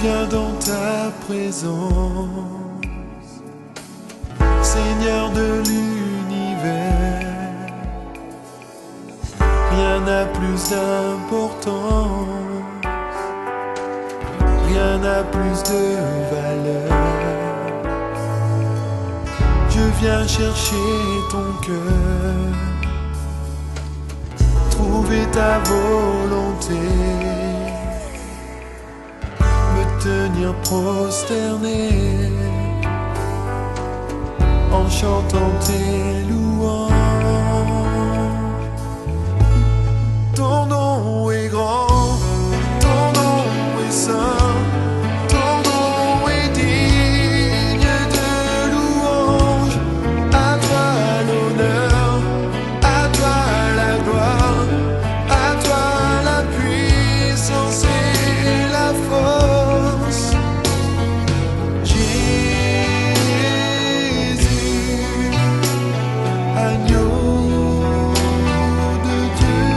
viens dans ta présence, Seigneur de l'univers. Rien n'a plus d'importance, rien n'a plus de valeur. Je viens chercher ton cœur, trouver ta volonté, me tenir prosterné en chantant tes louanges. Ton nom est grand, ton nom est saint, ton nom est digne de louange. À toi l'honneur, à toi la gloire, à toi la puissance et la force. Jésus, agneau de Dieu.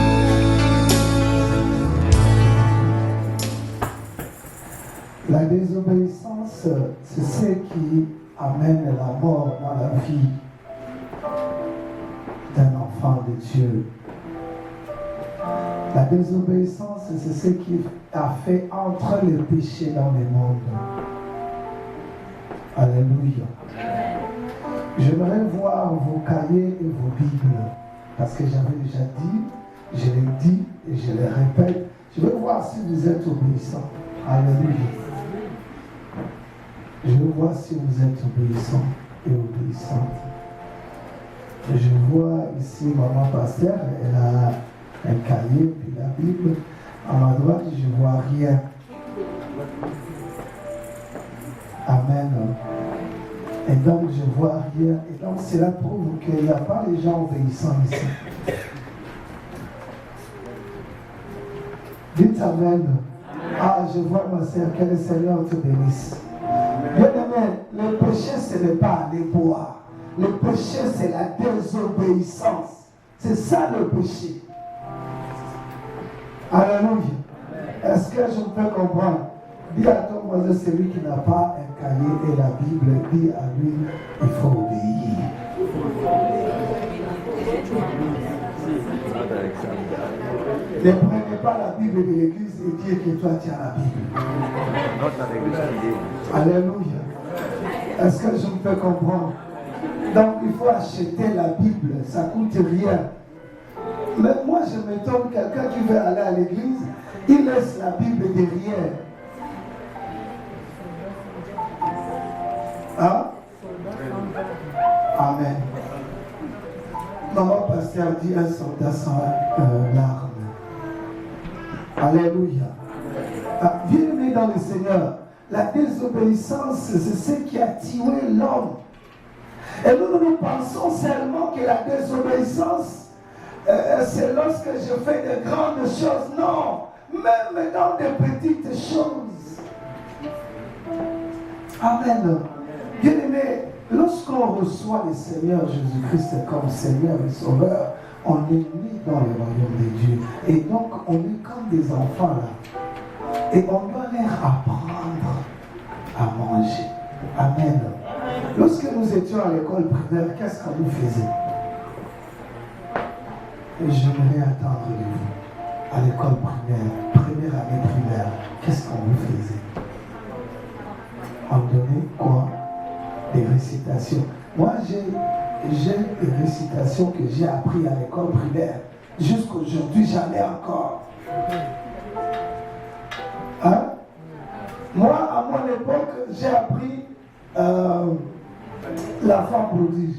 La désobéissance, c'est ce qui amène la mort dans la vie d'un enfant de Dieu. La désobéissance, c'est ce qui a fait entrer le péché dans le monde. Alléluia. J'aimerais voir vos cahiers et vos Bibles, parce que j'avais déjà dit, je l'ai dit et je le répète, je veux voir si vous êtes obéissants. Alléluia. Je veux voir si vous êtes obéissants et obéissantes. Je vois ici maman pasteur, elle a un cahier puis la Bible. À ma droite, je ne vois rien. Amen. Et donc, je ne vois rien. Et donc, cela prouve qu'il n'y a pas les gens obéissants ici. Dites Amen. Ah, je vois ma sœur, que le Seigneur te bénisse. Bien-aimé, le péché, ce n'est pas aller boire. Le péché, c'est la désobéissance. C'est ça le péché. Alléluia. Est-ce que je peux comprendre? Dis à ton voisin, celui qui n'a pas un cahier et la Bible, dis à lui, il faut obéir. Ne prenez pas la Bible de l'église et dire que toi tu as la Bible. Alléluia. Est-ce que je me peux comprendre? Donc il faut acheter la Bible, ça ne coûte rien. Mais moi je m'étonne, quelqu'un qui veut aller à l'église, il laisse la Bible derrière. Hein? Amen. Maman pasteur dit un soldat sans l'arme. Alléluia. Bien-aimé dans le Seigneur, la désobéissance, c'est ce qui a tué l'homme. Et nous pensons seulement que la désobéissance, c'est lorsque je fais de grandes choses. Non, même dans des petites choses. Amen. Bien-aimé, lorsqu'on reçoit le Seigneur Jésus-Christ comme Seigneur et Sauveur, on est né dans le royaume de Dieu. Et donc, on est comme des enfants là. Et on doit leur apprendre à manger. Amen. Lorsque nous étions à l'école primaire, qu'est-ce qu'on nous faisait? Et j'aimerais attendre de vous. À l'école primaire, première année primaire, qu'est-ce qu'on nous faisait? On donnait quoi? Des récitations. Moi, j'ai des récitations que j'ai appris à l'école primaire. Jusqu'aujourd'hui, j'en ai encore. Hein? Moi, à mon époque, j'ai appris la femme prodige.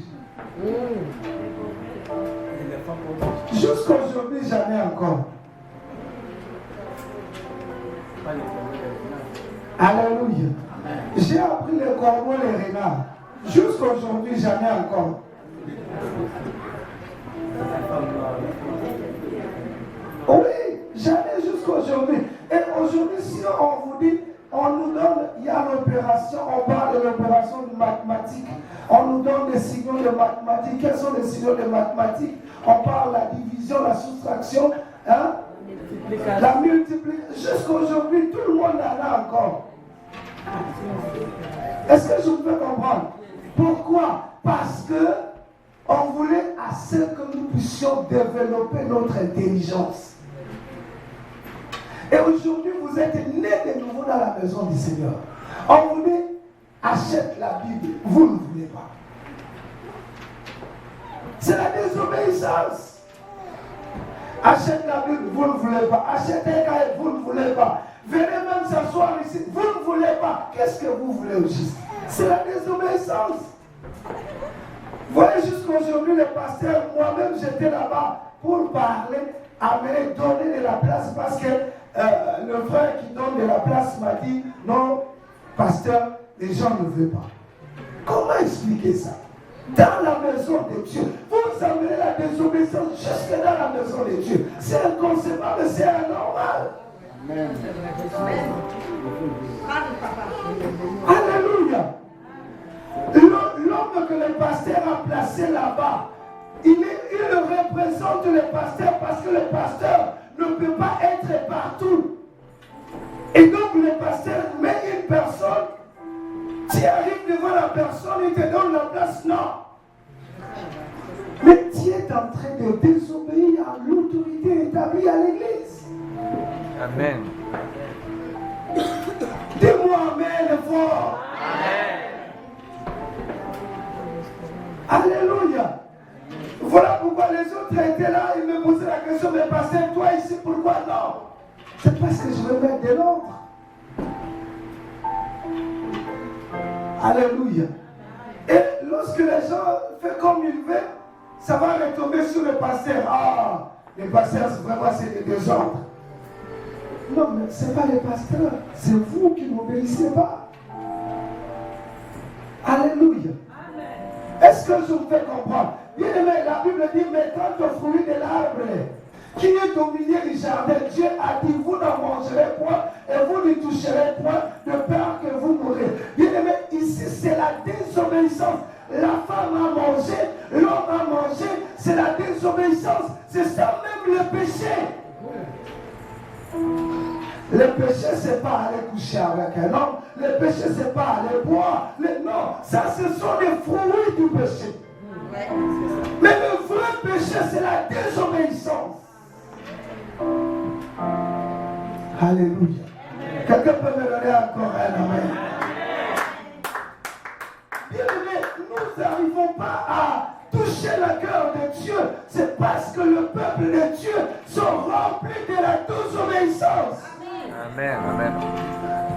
Jusqu'aujourd'hui, j'en ai encore. Alléluia. J'ai appris les corbeaux, les renards. Jusqu'aujourd'hui, j'en ai encore. Oui, j'en ai jusqu'aujourd'hui. Et aujourd'hui, si on vous dit, on nous donne, il y a l'opération, on parle de l'opération de mathématiques. On nous donne des signaux de mathématiques. Quels sont les signaux de mathématiques? On parle de la division, la soustraction, hein? La multiplication. Jusqu'aujourd'hui, tout le monde en a encore. Est-ce que je peux comprendre? Pourquoi? Parce que on voulait assez que nous puissions développer notre intelligence. Et aujourd'hui, vous êtes nés de nouveau dans la maison du Seigneur. On vous dit, achète la Bible. Vous ne voulez pas. C'est la désobéissance. Achète la Bible, vous ne voulez pas. Achetez un cahier, vous ne voulez pas. Venez même s'asseoir ici, vous ne voulez pas. Qu'est-ce que vous voulez au juste? C'est la désobéissance. Vous voyez, jusqu'aujourd'hui, les pasteurs, moi-même, j'étais là-bas pour parler, amener, donner de la place, parce que le frère qui donne de la place m'a dit, non, pasteur, les gens ne veulent pas. Comment expliquer ça? Dans la maison de Dieu, vous amenez la désobéissance jusque dans la maison de Dieu. C'est inconcevable, c'est anormal. Amen. Alléluia. L'homme que le pasteur a placé là-bas, il représente le pasteur parce que le pasteur ne peut pas être partout. Et donc le pasteur met une personne, tu arrives devant la personne, il te donne la place, non. Mais tu es en train de désobéir à l'autorité établie à l'église. Amen. Dis-moi amen fort. Amen. Alléluia. Voilà pourquoi les autres étaient là, ils me posaient la question, mais pasteur, toi ici, pourquoi non? C'est parce que je veux mettre de l'ordre. Alléluia. Et lorsque les gens font comme ils veulent, ça va retomber sur le pasteur. Ah, les pasteurs, vraiment, c'est des désordres. Non, mais ce n'est pas les pasteurs, c'est vous qui n'obéissez pas. Alléluia. Est-ce que je vous fais comprendre? Bien aimé, la Bible dit, mais quant au fruit de l'arbre qui est au milieu du jardin, Dieu a dit, vous n'en mangerez point et vous ne toucherez point de peur que vous mourrez. Bien aimé, ici c'est la désobéissance. La femme a mangé, l'homme a mangé, c'est la désobéissance. C'est ça même le péché. Le péché, c'est pas aller coucher avec un homme. Le péché, c'est pas aller boire. Non, ça, ce sont les fruits du péché. Mais le vrai péché, c'est la désobéissance. Alléluia. Quelqu'un peut me donner encore un amen? Bien aimé, nous n'arrivons pas à toucher le cœur de Dieu. C'est parce que le peuple de Dieu sont remplis de la désobéissance. Amen. Amen.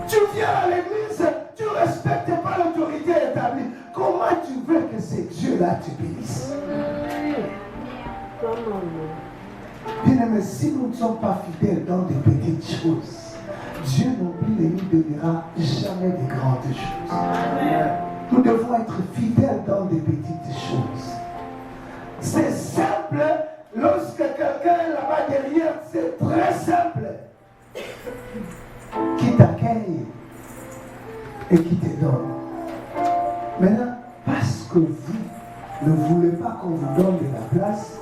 Tu viens à l'église, tu ne respectes pas l'autorité établie. Comment tu veux que ces dieux-là te bénissent? Bien aimé, si nous ne sommes pas fidèles dans des petites choses, Dieu non plus ne nous donnera jamais de grandes choses. Nous devons être fidèles dans des petites choses. C'est simple, lorsque quelqu'un est là-bas derrière, c'est très simple. Qui t'accueille et qui te donne. Maintenant, parce que vous ne voulez pas qu'on vous donne de la place,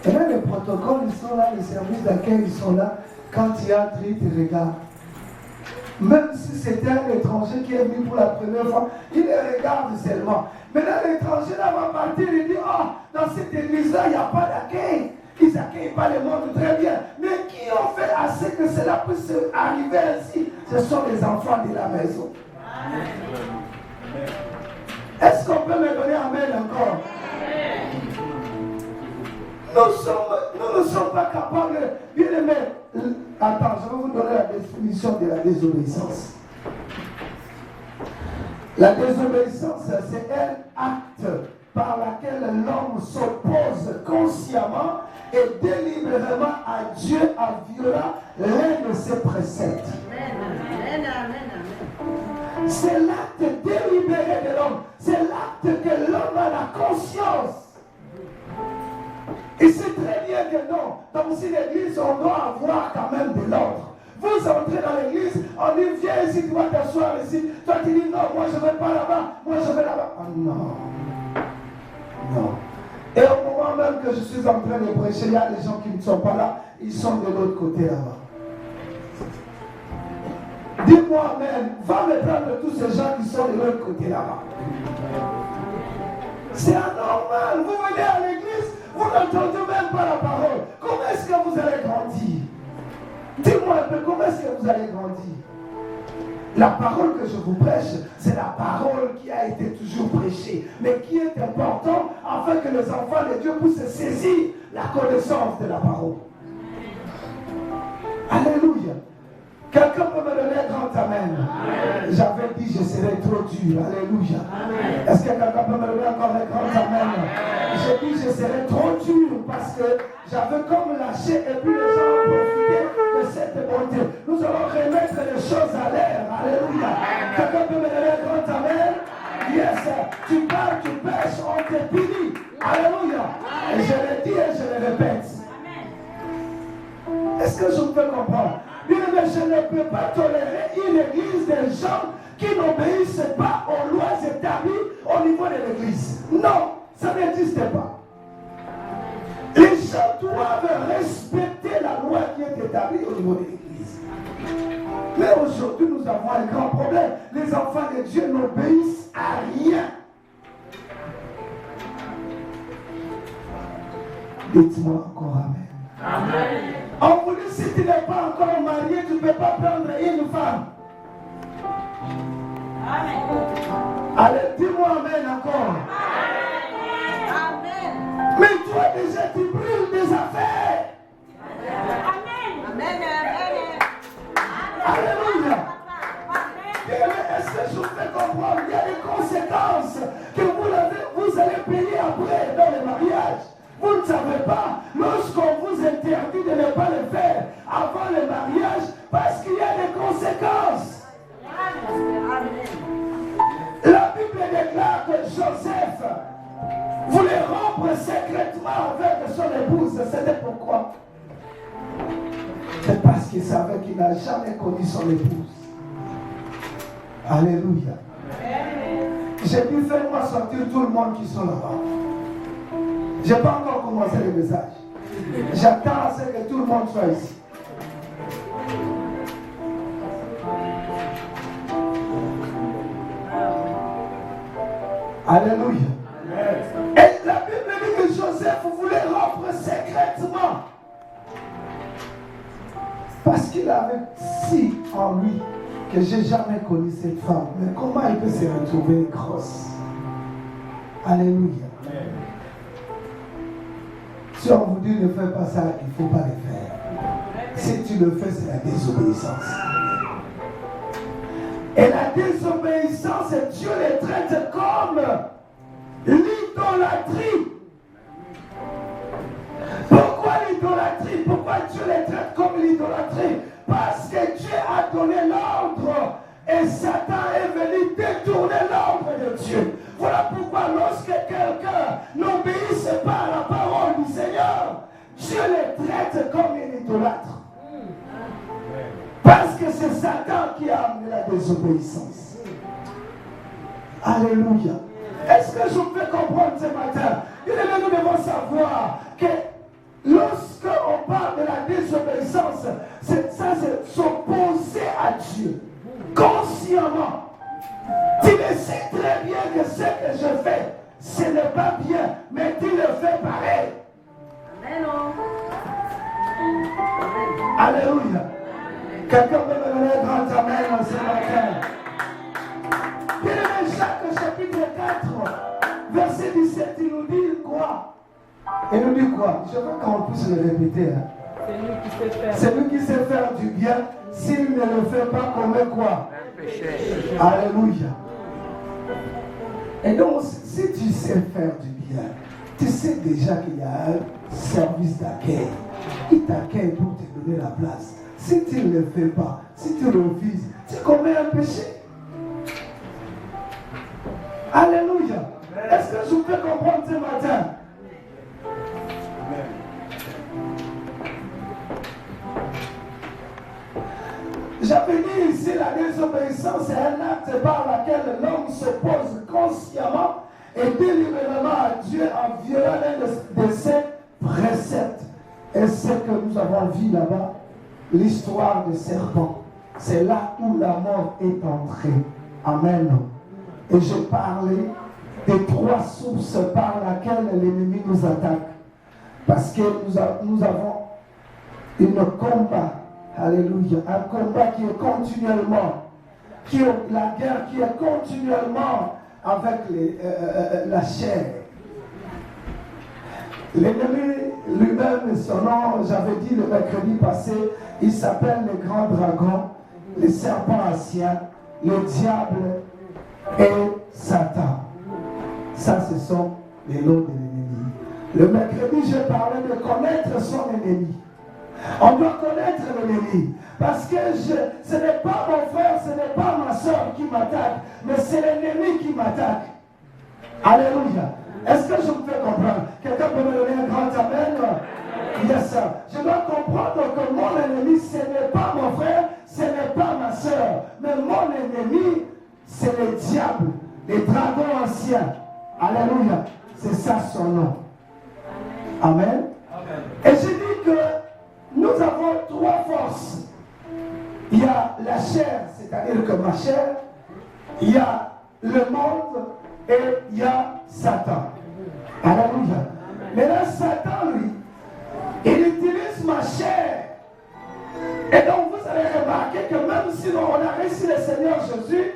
et là les protocoles ils sont là, les services d'accueil ils sont là, quand il y a un tri, ils te regardent. Même si c'était un étranger qui est venu pour la première fois, il les regarde seulement. Maintenant l'étranger là va partir, il dit, oh, dans cette église-là, il n'y a pas d'accueil. Ils n'accueillent pas le monde très bien. Mais qui ont fait assez que cela puisse arriver ainsi? Ce sont les enfants de la maison. Est-ce qu'on peut me donner amen encore? Nous ne sommes pas capables. Bien aimé, attends, je vais vous donner la définition de la désobéissance. La désobéissance, c'est un acte par laquelle l'homme s'oppose consciemment et délibérément à Dieu en violant l'un de ses préceptes. C'est l'acte délibéré de l'homme. C'est l'acte que l'homme a la conscience. Et c'est très bien que non. Dans une église, on doit avoir quand même de l'ordre. Vous entrez dans l'église, on dit viens ici, tu vas t'asseoir ici. Toi tu dis non, moi je ne vais pas là-bas, moi je vais là-bas. Oh, non. Non. Et au moment même que je suis en train de prêcher, il y a des gens qui ne sont pas là, ils sont de l'autre côté là-bas. Dis-moi Amen. Va me prendre tous ces gens qui sont de l'autre côté là-bas. C'est anormal. Vous venez à l'église, vous n'entendez même pas la parole. Comment est-ce que vous allez grandir? Dis-moi un peu, comment est-ce que vous allez grandir? La parole que je vous prêche, c'est la parole qui a été toujours prêchée, mais qui est importante afin que les enfants de Dieu puissent saisir la connaissance de la parole. Alléluia. Quelqu'un peut me donner un grand amen. J'avais dit je serais trop dur. Alléluia. Est-ce que quelqu'un peut me donner encore un grand amen? J'ai dit je serais trop dur parce que j'avais comme lâché et puis les gens ont profité de cette bonté. Nous allons remettre les choses à l'air. Alléluia. Quelqu'un peut me donner un grand amen? Yes. Tu parles, tu pêches, on te punit. Alléluia. Et je le dis et je le répète. Est-ce que je peux comprendre? Bien, mais je ne peux pas tolérer une église des gens qui n'obéissent pas aux lois établies au niveau de l'église. Non, ça n'existe pas. Les gens doivent respecter la loi qui est établie au niveau de l'église. Mais aujourd'hui, nous avons un grand problème. Les enfants de Dieu n'obéissent à rien. Dites-moi encore Amen. Amen. On vous dit, si tu n'es pas encore marié, tu ne peux pas prendre une femme. Amen. Allez, dis-moi Amen encore. Amen. Mais toi déjà, tu brûles des affaires. Amen. Amen. Alléluia. Est-ce que je vous fais comprendre? Il y a des conséquences que vous allez payer après dans le mariage. Vous ne savez pas, lorsqu'on vous interdit de ne pas le faire avant le mariage, parce qu'il y a des conséquences. La Bible déclare que Joseph voulait rompre secrètement avec son épouse. C'était pourquoi? C'est parce qu'il savait qu'il n'a jamais connu son épouse. Alléluia. J'ai dit, fais-moi sortir tout le monde qui sont là-bas. Je n'ai pas encore commencé le message. J'attends à ce que tout le monde soit ici. Alléluia. Et la Bible dit que Joseph voulait rompre secrètement. Parce qu'il avait si en lui que j'ai jamais connu cette femme. Mais comment il peut se retrouver grosse? Alléluia. Si on vous dit ne fais pas ça, il ne faut pas le faire. Si tu le fais, c'est la désobéissance. Et la désobéissance, Dieu les traite comme l'idolâtrie. Pourquoi l'idolâtrie? Pourquoi Dieu les traite comme l'idolâtrie? Parce que Dieu a donné l'ordre et Satan est venu détourner l'ordre de Dieu. Voilà pourquoi lorsque quelqu'un n'obéisse pas à la parole du Seigneur, Dieu les traite comme un idolâtre. Parce que c'est Satan qui a amené la désobéissance. Alléluia. Est-ce que je peux comprendre ce matin? Nous devons savoir que lorsqu'on parle de la désobéissance, c'est s'opposer à Dieu. Consciemment. Tu le sais très bien que ce que je fais, ce n'est pas bien, mais tu le fais pareil. Amen. Alléluia. Quelqu'un peut me donner un grand amen ce matin. Bien-aimé, Jacques chapitre 4, verset 17, il nous dit quoi? Il nous dit quoi? Je veux qu'on puisse le répéter. Hein. C'est lui qui sait faire du bien. S'il ne le fait pas, commet quoi? Alléluia. Et donc, si tu sais faire du bien, tu sais déjà qu'il y a un service d'accueil. Il t'accueille pour te donner la place. Si tu ne le fais pas, si tu refuses, tu commets un péché. Alléluia. Est-ce que je peux comprendre ce matin? J'avais dit ici, la désobéissance est un acte par lequel l'homme s'oppose consciemment et délibérément à Dieu en violant l'un de ses préceptes. Et ce que nous avons vu là-bas, l'histoire des serpents. c'est là où la mort est entrée. Amen. Et je parlais des 3 sources par lesquelles l'ennemi nous attaque. Parce que nous avons un combat, alléluia, un combat qui est continuellement, la guerre qui est continuellement avec la chair. L'ennemi lui-même, son nom, j'avais dit le mercredi passé, il s'appelle le grand dragon, le serpent ancien, le diable et Satan. Ça, ce sont les noms de l'ennemi. Le mercredi, je parlais de connaître son ennemi. On doit connaître l'ennemi. Parce que ce n'est pas mon frère, ce n'est pas ma soeur qui m'attaque, mais c'est l'ennemi qui m'attaque. Alléluia. Est-ce que je me fais comprendre? Quelqu'un peut me donner un grand amen? Yes, sir. Je dois comprendre que mon ennemi, ce n'est pas mon frère, ce n'est pas ma soeur, mais mon ennemi, c'est le diable, les dragons anciens. Alléluia. C'est ça son nom. Amen. Et je dis que nous avons 3 forces. Il y a la chair, c'est-à-dire que ma chair, il y a le monde et il y a Satan. Alléluia. Mais là, Satan, lui, il utilise ma chair. Et donc, vous allez remarquer que même si on a reçu le Seigneur Jésus,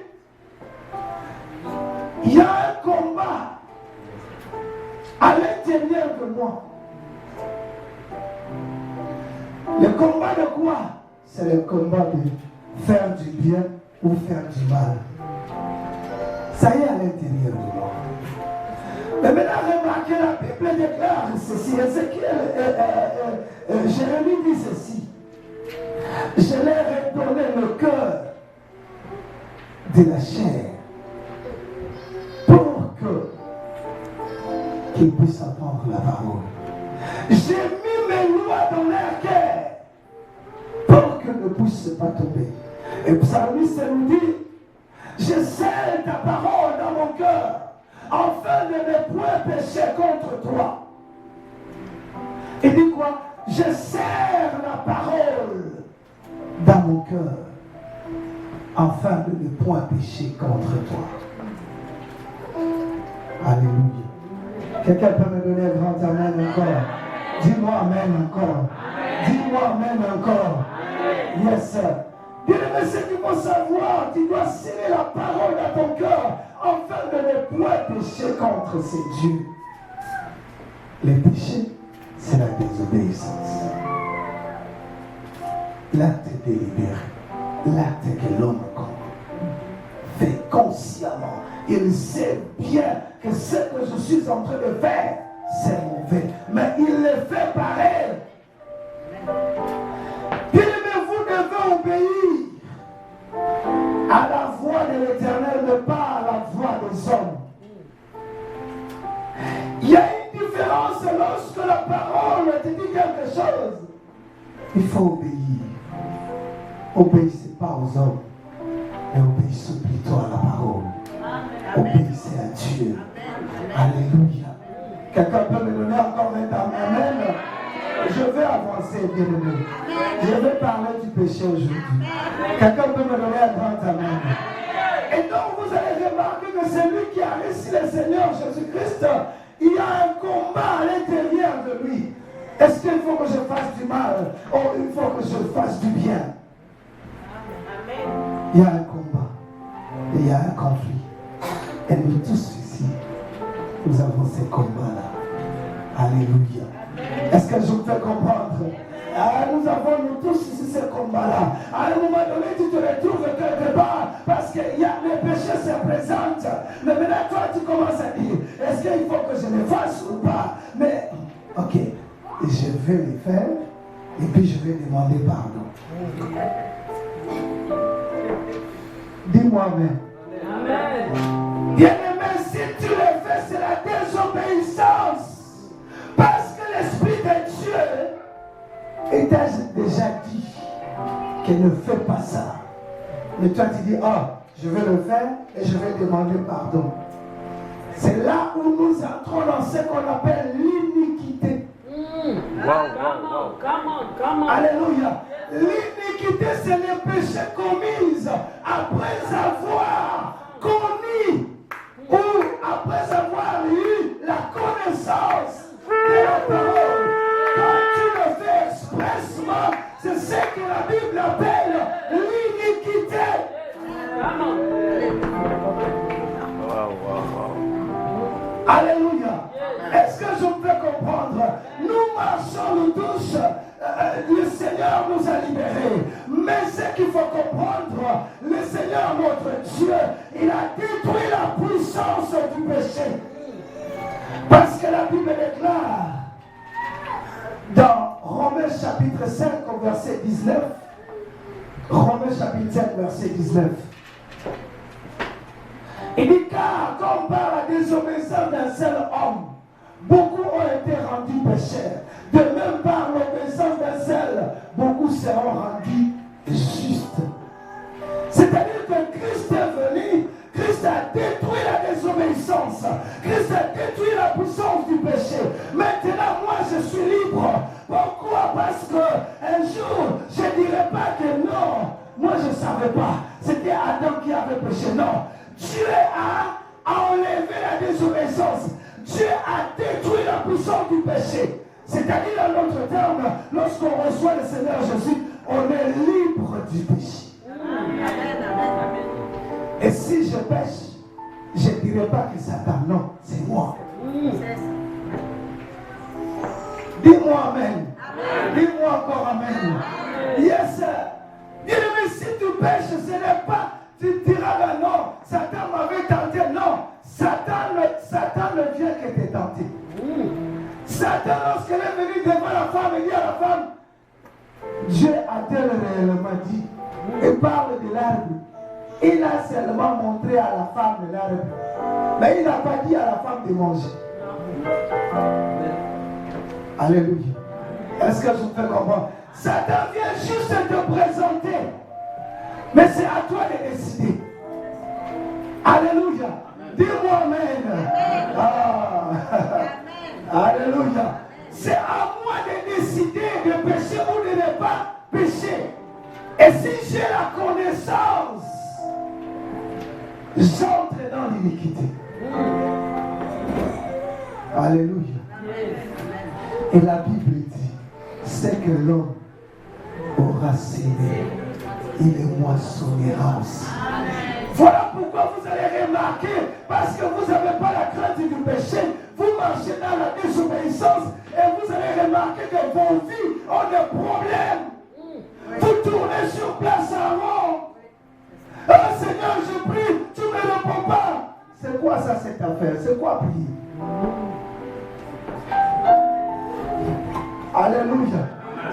il y a un combat à l'intérieur de moi. Le combat de quoi? C'est le combat de faire du bien ou faire du mal. Ça y est à l'intérieur de moi. Mais maintenant, remarquez, la Bible déclare ceci. Jérémie dit ceci. Je leur ai donné le cœur de la chair pour qu'ils puissent entendre la parole. J'ai mis mes lois dans leur cœur pour qu'ils ne puissent pas tomber. Et Psalmiste nous dit, je scelle ta parole dans mon cœur afin de ne point pécher contre toi. Il dit quoi? Je serre la parole dans mon cœur afin de ne point pécher contre toi. Alléluia. Quelqu'un peut me donner un grand amen encore? Dis-moi amen encore. Dis-moi amen encore. Yes, sir. Bien-aimé, ce qu'il faut savoir, tu dois sceller la parole dans ton cœur afin de ne point pécher contre ces dieux. Le péché, c'est la désobéissance. L'acte délibéré, l'acte que l'homme fait consciemment. Il sait bien que ce que je suis en train de faire, c'est mauvais. Mais il le fait pareil. Bien-aimé, vous devez obéir à la voix de l'Éternel, mais pas à la voix des hommes. Il y a une différence lorsque la parole te dit quelque chose. Il faut obéir. Obéissez pas aux hommes, mais obéissez plutôt à la parole. Obéissez à Dieu. Alléluia. Quelqu'un peut me donner encore un amen? Je vais avancer, bien aimé. Je vais parler du péché aujourd'hui. Quelqu'un peut me donner un grand amen? Et donc vous allez remarquer que celui qui a reçu le Seigneur Jésus-Christ, il y a un combat à l'intérieur de lui. Est-ce qu'il faut que je fasse du mal ou il faut que je fasse du bien? Il y a un combat. Et il y a un conflit. Et nous tous ici, nous avons ces combats-là. Alléluia. Est-ce que je vous fais comprendre? Nous avons nous tous ici ces combats-là. À un moment donné, tu te retrouves quelque part parce que le péché se présente. Mais maintenant, toi, tu commences à dire, est-ce qu'il faut que je le fasse ou pas? Mais, ok, je vais le faire et puis je vais demander pardon. Dis-moi amen. Amen. Bien-aimé, si tu le fais, c'est la désobéissance. Parce que l'Esprit de Dieu t'a déjà dit qu'il ne fait pas ça. Mais toi, tu dis, je vais le faire et je vais demander pardon. C'est là où nous entrons dans ce qu'on appelle l'iniquité. Alléluia. L'iniquité, c'est le péché commis après avoir connu ou après avoir eu la connaissance de la parole. Quand tu le fais expressement, c'est ce que la Bible appelle l'iniquité. Alléluia. Est-ce que je peux comprendre? Nous marchons nous tous. Le Seigneur nous a libérés. Mais ce qu'il faut comprendre, le Seigneur notre Dieu, il a détruit la puissance du péché. Parce que la Bible déclare dans Romains chapitre 5 au verset 19, Romains chapitre 5 verset 19, il dit car comme par la désobéissance d'un seul homme, beaucoup ont été rendus pécheurs. De même par l'obéissance d'un seul, beaucoup seront rendus justes. C'est-à-dire que Christ est venu, Christ a détruit la désobéissance, Christ a détruit la puissance du péché. Maintenant, moi, je suis libre. Pourquoi? Parce qu'un jour, je ne dirais pas que non, moi, je ne savais pas. C'était Adam qui avait péché. Non. Dieu a enlevé la désobéissance. Dieu a détruit la puissance du péché. C'est-à-dire, en d'autres termes, lorsqu'on reçoit le Seigneur Jésus, on est libre du péché. Et si je pêche, je ne dirai pas que Satan, non, c'est moi. Dis-moi Amen. Dis-moi encore Amen. Yes. Bien-aimé, si tu pêches, ce n'est pas, tu diras ben non, Satan m'avait tenté. Non, Satan ne vient que te tenter. Satan, lorsqu'elle est venue devant la femme, il dit à la femme, Dieu a-t-elle réellement dit? Et parle de l'arbre. Il a seulement montré à la femme de l'arbre. Mais il n'a pas dit à la femme de manger. Alléluia. Est-ce que je peux comprendre? Satan vient juste te présenter. Mais c'est à toi de décider. Alléluia. Dis-moi Amen. Alléluia. C'est à moi de décider de pécher ou de ne pas pécher. Et si j'ai la connaissance, j'entre dans l'iniquité. Alléluia. Et la Bible dit, c'est que l'homme aura sémé, il est moissonnera aussi. Voilà pourquoi vous allez remarquer, parce que vous n'avez pas la crainte du péché, vous marchez dans la désobéissance et vous allez remarquer que vos vies ont des problèmes. Vous tournez sur place en rond. Ah Seigneur, je prie, tu ne me réponds pas. C'est quoi ça cette affaire? C'est quoi prier? Alléluia.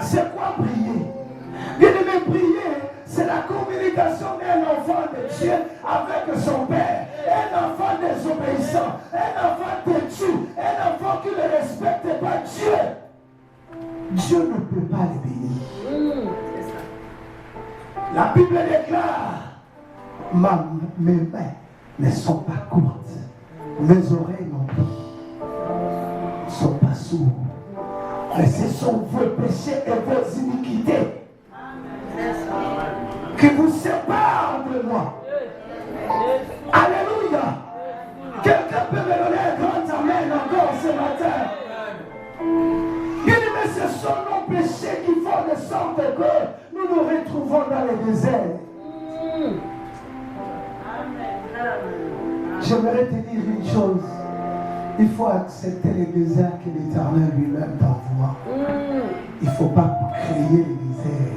C'est quoi prier? Bien-aimé, prier, c'est la communication d'un enfant de Dieu avec son Père. Un enfant désobéissant, un enfant têtu, un enfant qui ne respecte pas Dieu. Dieu ne peut pas les bénir. La Bible déclare, mes mains ne sont pas courtes, mes oreilles non plus ne sont pas sourdes. Mais ce sont vos péchés et vos iniquités qui vous séparent de moi. Alléluia. Quelqu'un peut me donner un grand amen encore ce matin. Bien-aimés, ce sont nos péchés qui font de sorte que nous nous retrouvons dans le désert. J'aimerais te dire une chose. Il faut accepter les déserts que l'Éternel lui-même t'envoie. Il ne faut pas créer les déserts.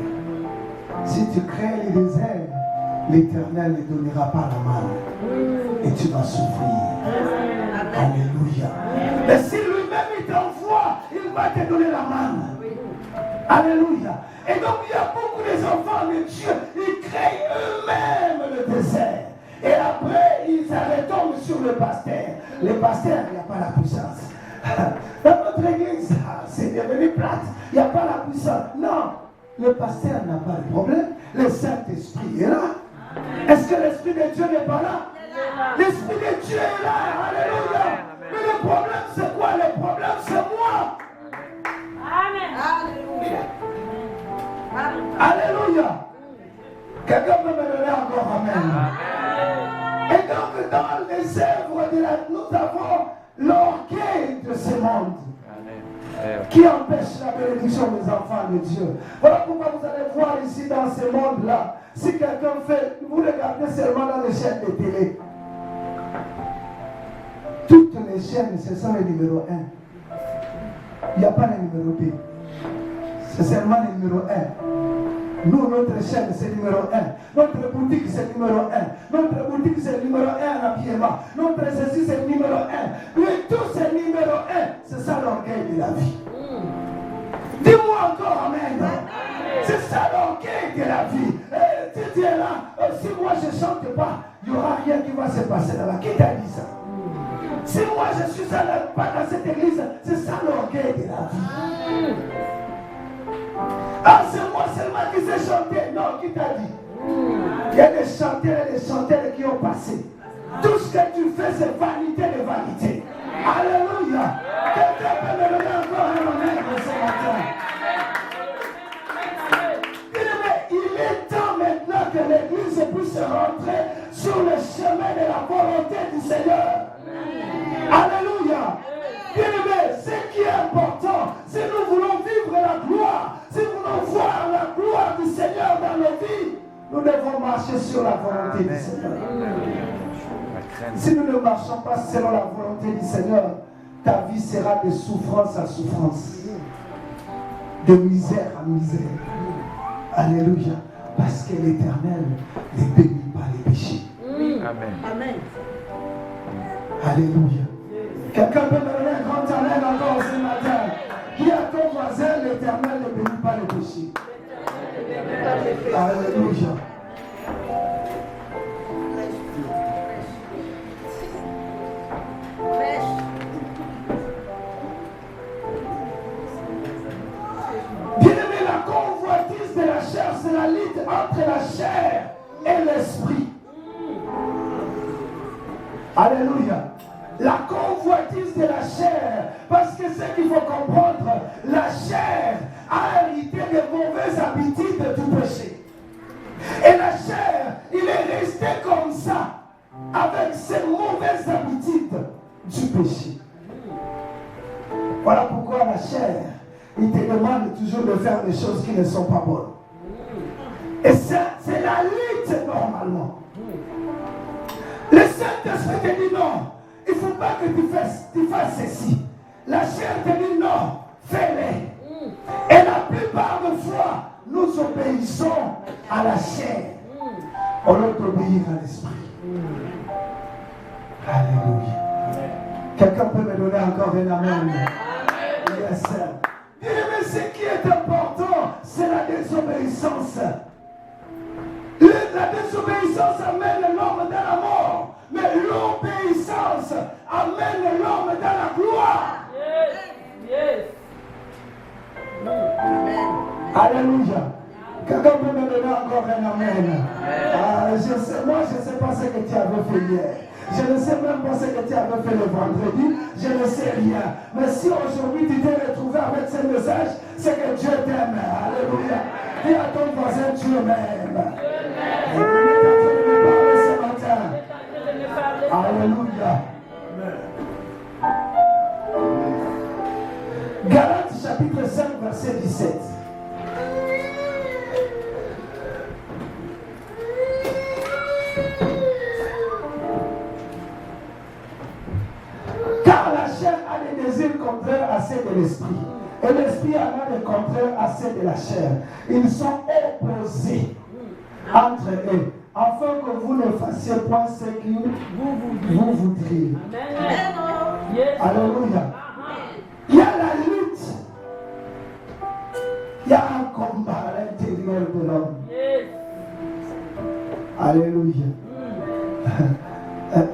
Si tu crées les déserts, l'Éternel ne donnera pas la main. Et tu vas souffrir. Alléluia. Mais si lui-même il t'envoie, il va te donner la main. Alléluia. Et donc il y a beaucoup d'enfants de Dieu, ils créent eux-mêmes le désert. Et après, ils retombent sur le pasteur. Le pasteur, il n'y a pas la puissance. Dans notre église, c'est devenu plate. Il n'y a pas la puissance. Non, le pasteur n'a pas de problème. Le Saint-Esprit est là. Est-ce que l'Esprit de Dieu n'est pas là? L'Esprit de Dieu est là. Alléluia. Mais le problème, c'est quoi? Le problème, c'est moi. dans les œuvres de la... Nous avons l'orgueil de ce monde qui empêche la bénédiction des enfants de Dieu. Voilà pourquoi vous allez voir ici dans ce monde-là, si quelqu'un fait, vous regardez seulement dans les chaînes de télé. Toutes les chaînes, ce sont les numéros 1. Il n'y a pas le numéro 2. C'est seulement le numéro 1. Nous, notre chaîne, c'est le numéro 1. Notre boutique, c'est le numéro 1. Notre boutique, c'est le numéro 1 en habillement. Notre ceci, c'est le numéro 1. Mais tout, c'est le numéro 1. C'est ça l'orgueil de la vie. Dis-moi encore Amen. C'est ça l'orgueil de la vie. Tu dis là, si moi je ne chante pas, il n'y aura rien qui va se passer là-bas. Qui t'a dit ça? Si moi je suis pas dans cette église, c'est ça l'orgueil de la vie. Ah, c'est moi seulement qui sais chanter. Non, qui t'a dit? Il y a des chanteurs et des chanteurs qui ont passé. Tout ce que tu fais, c'est vanité de vanité. Alléluia. Quelqu'un peut me donner encore un amen ce matin. Il est temps maintenant que l'église puisse rentrer sur le chemin de la volonté du Seigneur. Alléluia. Bien-aimé, ce qui est important, si nous voulons vivre la gloire, si nous voulons voir la gloire du Seigneur dans nos vies, nous devons marcher sur la volonté du Seigneur. Si nous ne marchons pas selon la volonté du Seigneur, ta vie sera de souffrance en souffrance, de misère en misère. Alléluia. Parce que l'Éternel ne bénit pas les péchés. Amen. Amen. Alléluia. Quelqu'un peut me donner un grand amen encore ce matin. Qui a ton voisin, l'Éternel ne bénit pas les péchés. Alléluia. Bien-aimé, la convoitise de la chair, c'est la lutte entre la chair et l'esprit. Alléluia. La convoitise de la chair, parce que ce qu'il faut comprendre, la chair a hérité des mauvaises habitudes du péché. Et la chair, il est resté comme ça, avec ces mauvaises habitudes du péché. Voilà pourquoi la chair, il te demande toujours de faire des choses qui ne sont pas bonnes. Et c'est la lutte normalement. Le Saint-Esprit te dit non, il ne faut pas que tu fasses ceci. La chair te dit non, fais-le. Et la plupart des fois, nous obéissons à la chair au lieu d'obéir à l'esprit. Alléluia. Quelqu'un peut me donner encore un amen? Yes. Mais ce qui est important, c'est la désobéissance. La désobéissance amène l'homme dans la mort, mais l'obéissance amène l'homme dans la gloire. Yes. Amen. Alléluia. Quelqu'un peut me donner encore un amen? Moi, je ne sais pas ce que tu avais fait hier. Je ne sais même pas ce que tu avais fait le vendredi. Je ne sais rien. Mais si aujourd'hui tu t'es retrouvé avec ce message, c'est que Dieu t'aime. Alléluia. Dis à ton voisin, Dieu m'aime. Et tu es en train de me parler ce matin. Alléluia. Galates chapitre 5, verset 17. Car la chair a des désirs contraires à ceux de l'esprit. Et l'esprit a des contraires à ceux de la chair. Ils sont opposés entre eux, afin que vous ne fassiez point ce que vous voudriez. Alléluia. Il y a la lutte. Il y a un combat à l'intérieur de l'homme. Alléluia.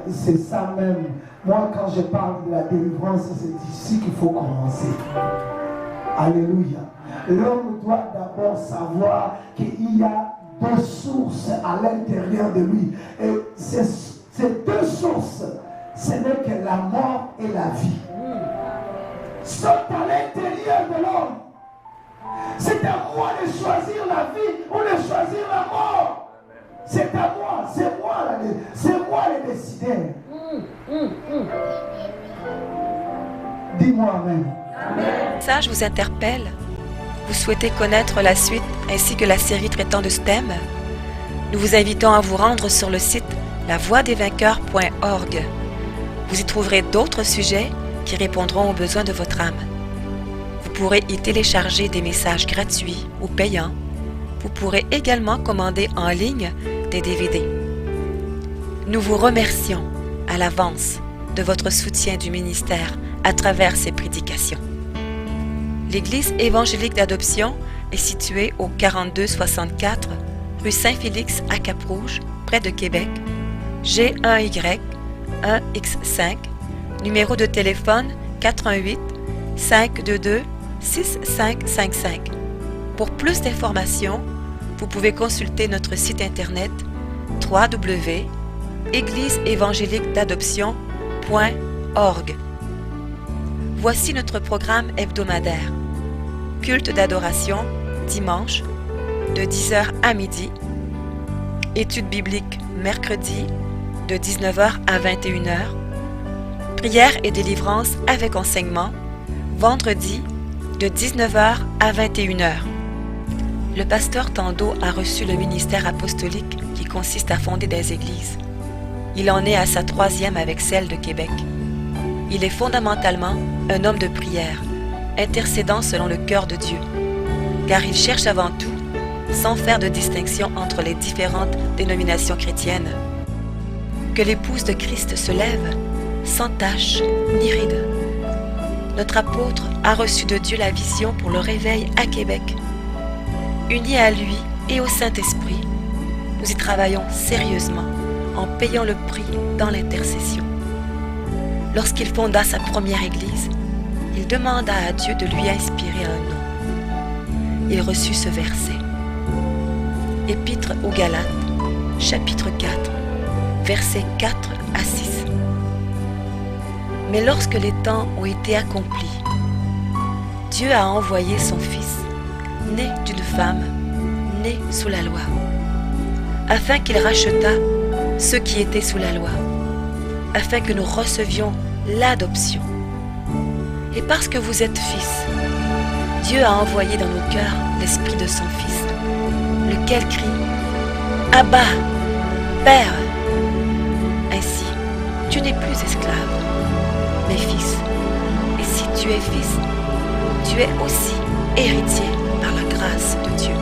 C'est ça même. Moi, quand je parle de la délivrance, c'est ici qu'il faut commencer. Alléluia. L'homme doit d'abord savoir qu'il y a deux sources à l'intérieur de lui. Et ces deux sources, ce n'est que la mort et la vie. Sont à l'intérieur de l'homme. C'est à moi de choisir la vie ou de choisir la mort. C'est à moi, c'est moi le décideur. Dis-moi Amen. Ça, je vous interpelle. Vous souhaitez connaître la suite ainsi que la série traitant de ce thème? Nous vous invitons à vous rendre sur le site lavoidesvainqueurs.org. Vous y trouverez d'autres sujets qui répondront aux besoins de votre âme. Vous pourrez y télécharger des messages gratuits ou payants. Vous pourrez également commander en ligne des DVD. Nous vous remercions à l'avance de votre soutien du ministère à travers ces prédications. L'Église évangélique d'adoption est située au 4264 rue Saint-Félix à Cap-Rouge, près de Québec, G1Y 1X5, numéro de téléphone 88 522 6555. Pour plus d'informations, vous pouvez consulter notre site internet www.égliseévangéliquedadoption.org. Voici notre programme hebdomadaire. Culte d'adoration, dimanche, de 10h à midi. Études bibliques, mercredi, de 19h à 21h. Prière et délivrance avec enseignement, vendredi, de 19h à 21h. Le pasteur Tando a reçu le ministère apostolique qui consiste à fonder des églises. Il en est à sa 3e avec celle de Québec. Il est fondamentalement un homme de prière, intercédant selon le cœur de Dieu, car il cherche avant tout, sans faire de distinction entre les différentes dénominations chrétiennes, que l'épouse de Christ se lève, sans tache ni ride. Notre apôtre a reçu de Dieu la vision pour le réveil à Québec. Unis à lui et au Saint-Esprit, nous y travaillons sérieusement en payant le prix dans l'intercession. Lorsqu'il fonda sa première église, il demanda à Dieu de lui inspirer un nom. Il reçut ce verset. Épître aux Galates, chapitre 4, versets 4 à 6. Mais lorsque les temps ont été accomplis, Dieu a envoyé son Fils, né d'une femme, né sous la loi, afin qu'il rachetât ceux qui étaient sous la loi, afin que nous recevions l'adoption. Et parce que vous êtes fils, Dieu a envoyé dans nos cœurs l'esprit de son Fils, lequel crie « Abba, Père !» Ainsi, tu n'es plus esclave, mais fils. Et si tu es fils, tu es aussi héritier par la grâce de Dieu.